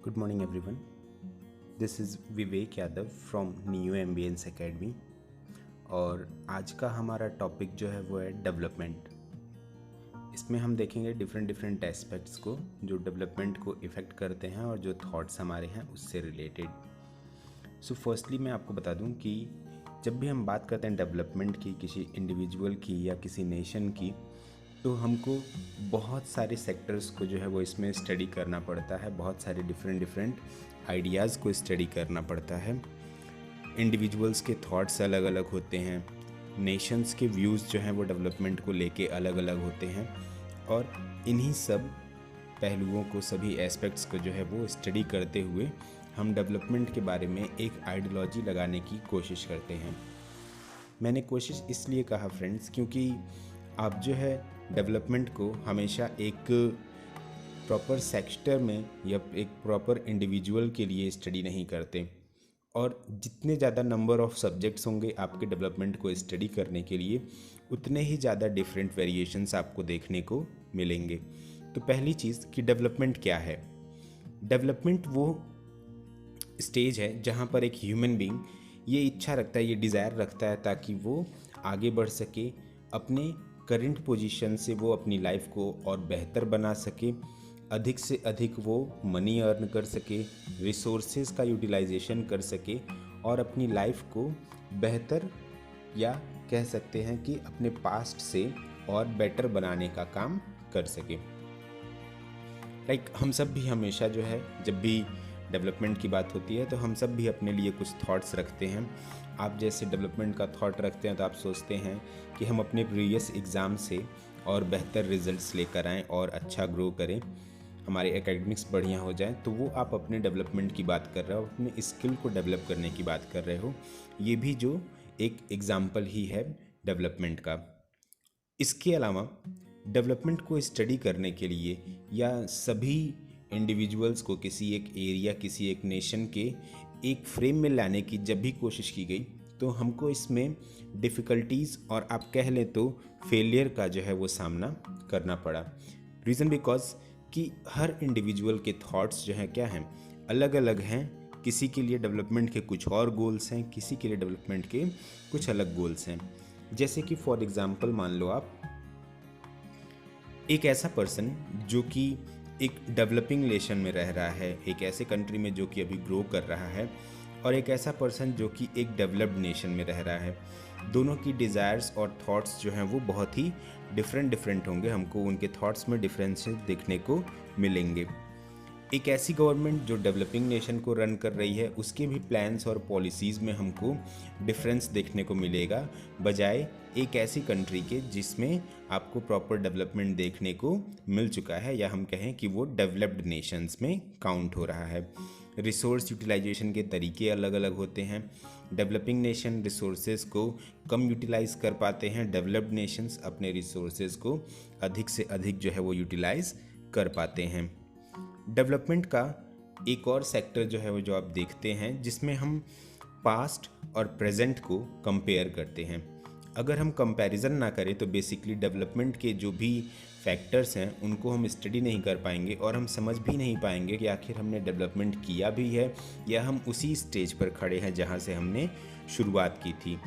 Good morning everyone. This is Vivek Yadav from new ambience academy. और आज का हमारा टॉपिक जो है वो है डेवलपमेंट। इसमें हम देखेंगे डिफरेंट डिफरेंट एस्पेक्ट्स को जो डेवलपमेंट को इफ़ेक्ट करते हैं और जो थॉट्स हमारे हैं उससे रिलेटेड। सो फर्स्टली मैं आपको बता दूं कि जब भी हम बात करते हैं डेवलपमेंट की, किसी इंडिविजुअल की या किसी नेशन की, तो हमको बहुत सारे सेक्टर्स को जो है वो इसमें स्टडी करना पड़ता है। बहुत सारे डिफरेंट डिफरेंट आइडियाज़ को स्टडी करना पड़ता है। इंडिविजुअल्स के थॉट्स अलग अलग होते हैं, नेशंस के व्यूज़ जो हैं वो डेवलपमेंट को लेके अलग अलग होते हैं। और इन्हीं सब पहलुओं को, सभी एस्पेक्ट्स को जो है वो स्टडी करते हुए हम डेवलपमेंट के बारे में एक आइडियोलॉजी लगाने की कोशिश करते हैं। मैंने कोशिश इसलिए कहा फ्रेंड्स, क्योंकि आप जो है डेवलपमेंट को हमेशा एक प्रॉपर सेक्टर में या एक प्रॉपर इंडिविजुअल के लिए स्टडी नहीं करते। और जितने ज़्यादा नंबर ऑफ़ सब्जेक्ट्स होंगे आपके डेवलपमेंट को स्टडी करने के लिए, उतने ही ज़्यादा डिफरेंट वेरिएशंस आपको देखने को मिलेंगे। तो पहली चीज़ कि डेवलपमेंट क्या है। डेवलपमेंट वो स्टेज है जहाँ पर एक ह्यूमन बीइंग ये इच्छा रखता है, ये डिज़ायर रखता है ताकि वो आगे बढ़ सके, अपने करंट पोजीशन से वो अपनी लाइफ को और बेहतर बना सके, अधिक से अधिक वो मनी अर्न कर सके, रिसोर्सेज का यूटिलाइजेशन कर सके और अपनी लाइफ को बेहतर, या कह सकते हैं कि अपने पास्ट से और बेटर बनाने का काम कर सके। हम सब भी हमेशा जो है, जब भी डेवलपमेंट की बात होती है तो हम सब भी अपने लिए कुछ थॉट्स रखते हैं। आप जैसे डेवलपमेंट का थॉट रखते हैं तो आप सोचते हैं कि हम अपने प्रीवियस एग्ज़ाम से और बेहतर रिजल्ट्स लेकर आएँ और अच्छा ग्रो करें, हमारे एकेडमिक्स बढ़िया हो जाए। तो वो आप अपने डेवलपमेंट की बात कर रहे हो, अपने स्किल को डेवलप करने की बात कर रहे हो। ये भी जो एक एग्ज़ाम्पल ही है डेवलपमेंट का। इसके अलावा डेवलपमेंट को स्टडी करने के लिए या सभी इंडिविजुअल्स को किसी एक एरिया, किसी एक नेशन के एक फ्रेम में लाने की जब भी कोशिश की गई, तो हमको इसमें डिफ़िकल्टीज़ और आप कह लें तो फेलियर का जो है वो सामना करना पड़ा। रीज़न बिकॉज कि हर इंडिविजुअल के थॉट्स जो हैं क्या हैं, अलग अलग हैं। किसी के लिए डेवलपमेंट के कुछ और गोल्स हैं, किसी के लिए डेवलपमेंट के कुछ अलग गोल्स हैं। जैसे कि फॉर एग्ज़ाम्पल मान लो आप एक ऐसा पर्सन जो कि एक डेवलपिंग नेशन में रह रहा है, एक ऐसे कंट्री में जो कि अभी ग्रो कर रहा है, और एक ऐसा पर्सन जो कि एक डेवलप्ड नेशन में रह रहा है। दोनों की डिज़ायर्स और थॉट्स जो हैं वो बहुत ही डिफरेंट होंगे। हमको उनके थॉट्स में डिफरेंसेस देखने को मिलेंगे। एक ऐसी गवर्नमेंट जो डेवलपिंग नेशन को रन कर रही है, उसके भी प्लान्स और पॉलिसीज़ में हमको डिफरेंस देखने को मिलेगा, बजाय एक ऐसी कंट्री के जिसमें आपको प्रॉपर डेवलपमेंट देखने को मिल चुका है, या हम कहें कि वो डेवलप्ड नेशंस में काउंट हो रहा है। रिसोर्स यूटिलाइजेशन के तरीके अलग अलग होते हैं। डेवलपिंग नेशन रिसोर्सेज को कम यूटिलाइज़ कर पाते हैं, डेवलप्ड नेशंस अपने रिसोर्सेज को अधिक से अधिक जो है वो यूटिलाइज़ कर पाते हैं। डेवलपमेंट का एक और सेक्टर जो है वो जो आप देखते हैं, जिसमें हम पास्ट और प्रेजेंट को कंपेयर करते हैं। अगर हम कंपैरिजन ना करें तो बेसिकली डेवलपमेंट के जो भी फैक्टर्स हैं उनको हम स्टडी नहीं कर पाएंगे और हम समझ भी नहीं पाएंगे कि आखिर हमने डेवलपमेंट किया भी है या हम उसी स्टेज पर खड़े हैं जहां से हमने शुरुआत की थी।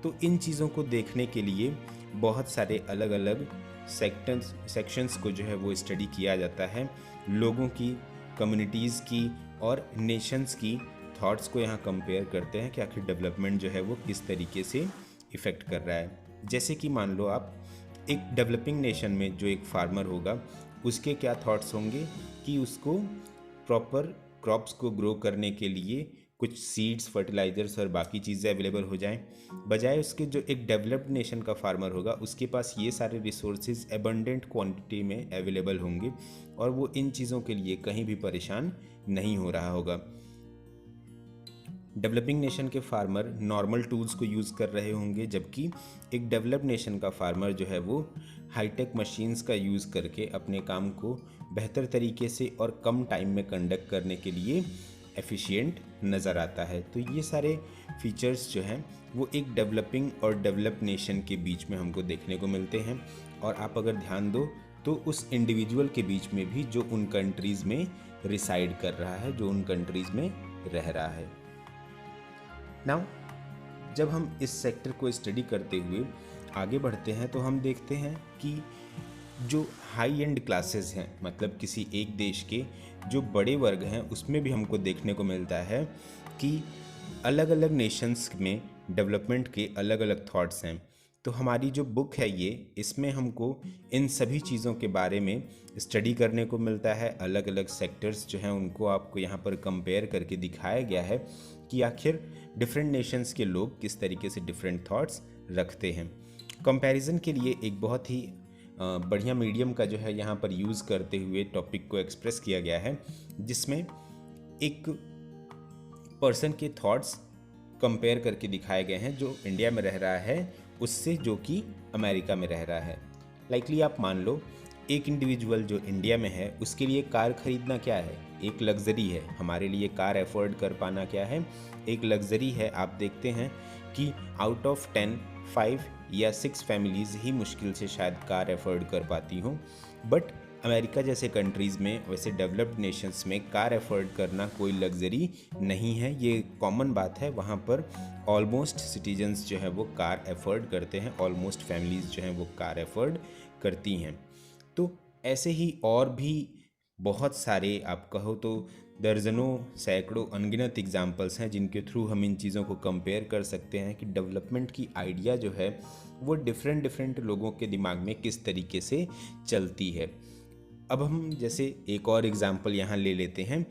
तो इन चीज़ों को देखने के लिए बहुत सारे अलग अलग सेक्शंस को जो है वो स्टडी किया जाता है। लोगों की, कम्युनिटीज़ की और नेशंस की थॉट्स को यहाँ कंपेयर करते हैं कि आखिर डेवलपमेंट जो है वो किस तरीके से इफ़ेक्ट कर रहा है। जैसे कि मान लो आप एक डेवलपिंग नेशन में जो एक फार्मर होगा, उसके क्या थॉट्स होंगे कि उसको प्रॉपर क्रॉप्स को ग्रो करने के लिए कुछ सीड्स, फर्टिलाइजर्स और बाकी चीज़ें अवेलेबल हो जाएं, बजाय उसके जो एक डेवलप्ड नेशन का फार्मर होगा उसके पास ये सारे रिसोर्सेज एबंडेंट क्वांटिटी में अवेलेबल होंगे और वो इन चीज़ों के लिए कहीं भी परेशान नहीं हो रहा होगा। डेवलपिंग नेशन के फार्मर नॉर्मल टूल्स को यूज़ कर रहे होंगे, जबकि एक डेवलप्ड नेशन का फार्मर जो है वो हाईटेक मशीन्स का यूज़ करके अपने काम को बेहतर तरीके से और कम टाइम में कंडक्ट करने के लिए एफिशिएंट नज़र आता है। तो ये सारे फीचर्स जो हैं वो एक डेवलपिंग और डेवलप्ड नेशन के बीच में हमको देखने को मिलते हैं। और आप अगर ध्यान दो तो उस इंडिविजुअल के बीच में भी जो उन कंट्रीज़ में रिसाइड कर रहा है, जो उन कंट्रीज़ में रह रहा है। नाउ जब हम इस सेक्टर को स्टडी करते हुए आगे बढ़ते हैं तो हम देखते हैं कि जो हाई एंड क्लासेस हैं, मतलब किसी एक देश के जो बड़े वर्ग हैं, उसमें भी हमको देखने को मिलता है कि अलग अलग नेशंस में डेवलपमेंट के अलग अलग थॉट्स हैं। तो हमारी जो बुक है इसमें हमको इन सभी चीज़ों के बारे में स्टडी करने को मिलता है। अलग अलग सेक्टर्स जो हैं उनको आपको यहाँ पर कंपेयर करके दिखाया गया है कि आखिर डिफरेंट नेशंस के लोग किस तरीके से डिफरेंट थॉट्स रखते हैं। कंपैरिजन के लिए एक बहुत ही बढ़िया मीडियम का जो है यहाँ पर यूज़ करते हुए टॉपिक को एक्सप्रेस किया गया है, जिसमें एक पर्सन के थॉट्स कंपेयर करके दिखाए गए हैं जो इंडिया में रह रहा है उससे जो कि अमेरिका में रह रहा है। लाइकली आप मान लो एक इंडिविजुअल जो इंडिया में है उसके लिए कार खरीदना क्या है, एक लग्जरी है। हमारे लिए कार अफोर्ड कर पाना क्या है, एक लग्जरी है। आप देखते हैं कि आउट ऑफ 10 5 या 6 फैमिलीज़ ही मुश्किल से शायद कार अफोर्ड कर पाती हों। बट अमेरिका जैसे कंट्रीज़ में, वैसे डेवलप्ड नेशंस में कार अफोर्ड करना कोई लग्जरी नहीं है, ये कॉमन बात है। वहाँ पर ऑलमोस्ट सिटीजन्स जो है वो कार अफोर्ड करते हैं, ऑलमोस्ट फैमिलीज़ जो हैं वो कार अफोर्ड करती हैं। तो ऐसे ही और भी बहुत सारे, आप कहो तो दर्जनों सैकड़ों अनगिनत एग्जाम्पल्स हैं जिनके थ्रू हम इन चीज़ों को कंपेयर कर सकते हैं कि डेवलपमेंट की आइडिया जो है वो डिफरेंट लोगों के दिमाग में किस तरीके से चलती है। अब हम जैसे एक और एग्जाम्पल यहाँ ले लेते हैं।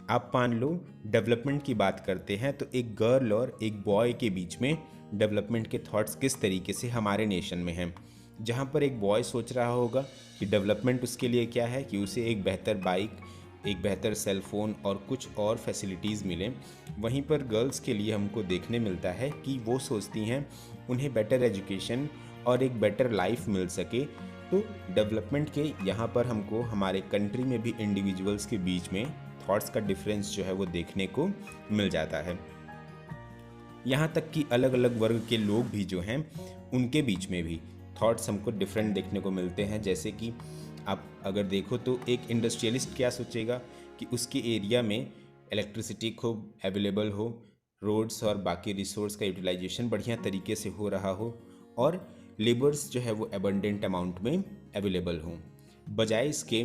आप मान लो डेवलपमेंट की बात करते हैं तो एक गर्ल और एक बॉय के बीच में डेवलपमेंट के थॉट्स किस तरीके से हमारे नेशन में हैं। जहाँ पर एक बॉय सोच रहा होगा कि डेवलपमेंट उसके लिए क्या है कि उसे एक बेहतर बाइक, एक बेहतर सेल फ़ोन और कुछ और फैसिलिटीज़ मिलें। वहीं पर गर्ल्स के लिए हमको देखने मिलता है कि वो सोचती हैं उन्हें बेटर एजुकेशन और एक बेटर लाइफ मिल सके। तो डेवलपमेंट के यहाँ पर हमको हमारे कंट्री में भी इंडिविजुअल्स के बीच में थॉट्स का डिफरेंस जो है वो देखने को मिल जाता है। यहाँ तक कि अलग अलग वर्ग के लोग भी जो हैं उनके बीच में भी थॉट्स हमको डिफरेंट देखने को मिलते हैं। जैसे कि आप अगर देखो तो एक इंडस्ट्रियलिस्ट क्या सोचेगा कि उसके एरिया में इलेक्ट्रिसिटी खूब अवेलेबल हो, रोड्स और बाकी रिसोर्स का यूटिलाइजेशन बढ़िया तरीके से हो रहा हो और लेबर्स जो है वो एबंडेंट अमाउंट में अवेलेबल हों। बजाय इसके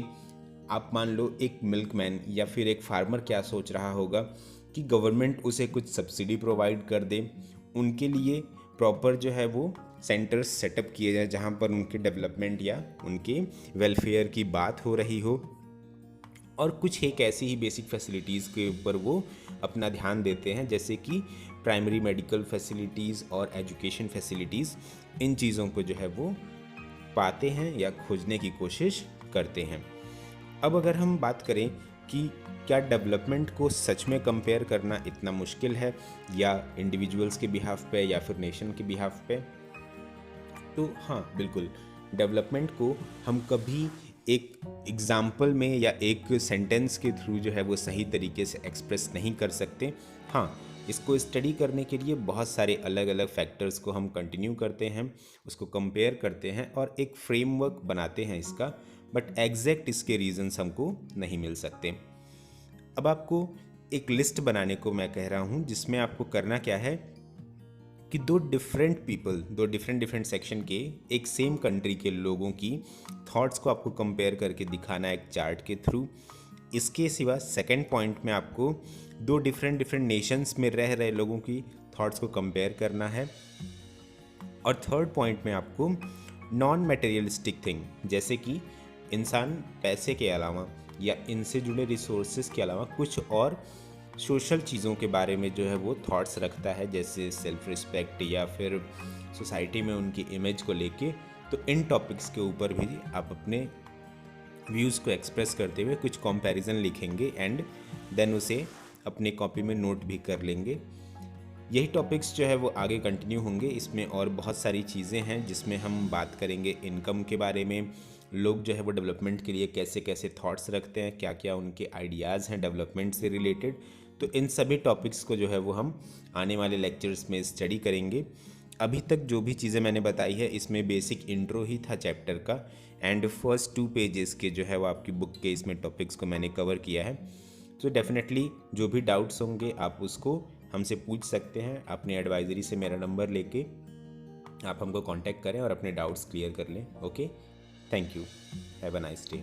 आप मान लो एक मिल्कमैन या फिर एक फार्मर क्या सोच रहा होगा कि गवर्नमेंट उसे कुछ सब्सिडी प्रोवाइड कर दे, उनके लिए प्रॉपर जो है वो सेंटर्स सेटअप किए जाए जहाँ पर उनके डेवलपमेंट या उनके वेलफेयर की बात हो रही हो, और कुछ एक ऐसी ही बेसिक फैसिलिटीज़ के ऊपर वो अपना ध्यान देते हैं, जैसे कि प्राइमरी मेडिकल फैसिलिटीज़ और एजुकेशन फैसिलिटीज़। इन चीज़ों को जो है वो पाते हैं या खोजने की कोशिश करते हैं। अब अगर हम बात करें कि क्या डेवलपमेंट को सच में कंपेयर करना इतना मुश्किल है, या इंडिविजुअल्स के बिहाफ पे या फिर नेशन के बिहाफ पे, तो हाँ बिल्कुल, डेवलपमेंट को हम कभी एक एग्जाम्पल में या एक सेंटेंस के थ्रू जो है वो सही तरीके से एक्सप्रेस नहीं कर सकते। हाँ, इसको स्टडी करने के लिए बहुत सारे अलग अलग फैक्टर्स को हम कंटिन्यू करते हैं, उसको कंपेयर करते हैं और एक फ्रेमवर्क बनाते हैं इसका, बट एग्जैक्ट इसके रीजंस हमको नहीं मिल सकते। अब आपको एक लिस्ट बनाने को मैं कह रहा हूँ, जिसमें आपको करना क्या है कि दो डिफरेंट सेक्शन के एक सेम कंट्री के लोगों की थॉट्स को आपको कंपेयर करके दिखाना है एक चार्ट के थ्रू। इसके सिवा सेकंड पॉइंट में आपको दो डिफरेंट नेशंस में रह रहे लोगों की थॉट्स को कंपेयर करना है, और थर्ड पॉइंट में आपको नॉन मटेरियलिस्टिक थिंग, जैसे कि इंसान पैसे के अलावा या इनसे जुड़े रिसोर्सेज के अलावा कुछ और सोशल चीज़ों के बारे में जो है वो थॉट्स रखता है, जैसे सेल्फ रिस्पेक्ट या फिर सोसाइटी में उनकी इमेज को लेके। तो इन टॉपिक्स के ऊपर भी आप अपने व्यूज़ को एक्सप्रेस करते हुए कुछ कंपैरिजन लिखेंगे एंड देन उसे अपने कॉपी में नोट भी कर लेंगे। यही टॉपिक्स जो है वो आगे कंटिन्यू होंगे। इसमें और बहुत सारी चीज़ें हैं जिसमें हम बात करेंगे इनकम के बारे में, लोग जो है वो डेवलपमेंट के लिए कैसे कैसे थॉट्स रखते हैं, क्या क्या उनके आइडियाज़ हैं डेवलपमेंट से रिलेटेड। तो इन सभी टॉपिक्स को जो है वो हम आने वाले लेक्चर्स में स्टडी करेंगे। अभी तक जो भी चीज़ें मैंने बताई है इसमें बेसिक इंट्रो ही था चैप्टर का, एंड फर्स्ट 2 पेजेस के जो है वो आपकी बुक के इसमें टॉपिक्स को मैंने कवर किया है। तो डेफिनेटली जो भी डाउट्स होंगे आप उसको हमसे पूछ सकते हैं। अपने एडवाइजरी से मेरा नंबर लेके आप हमको कांटेक्ट करें और अपने डाउट्स क्लियर कर लें। Okay, thank you, have a nice day.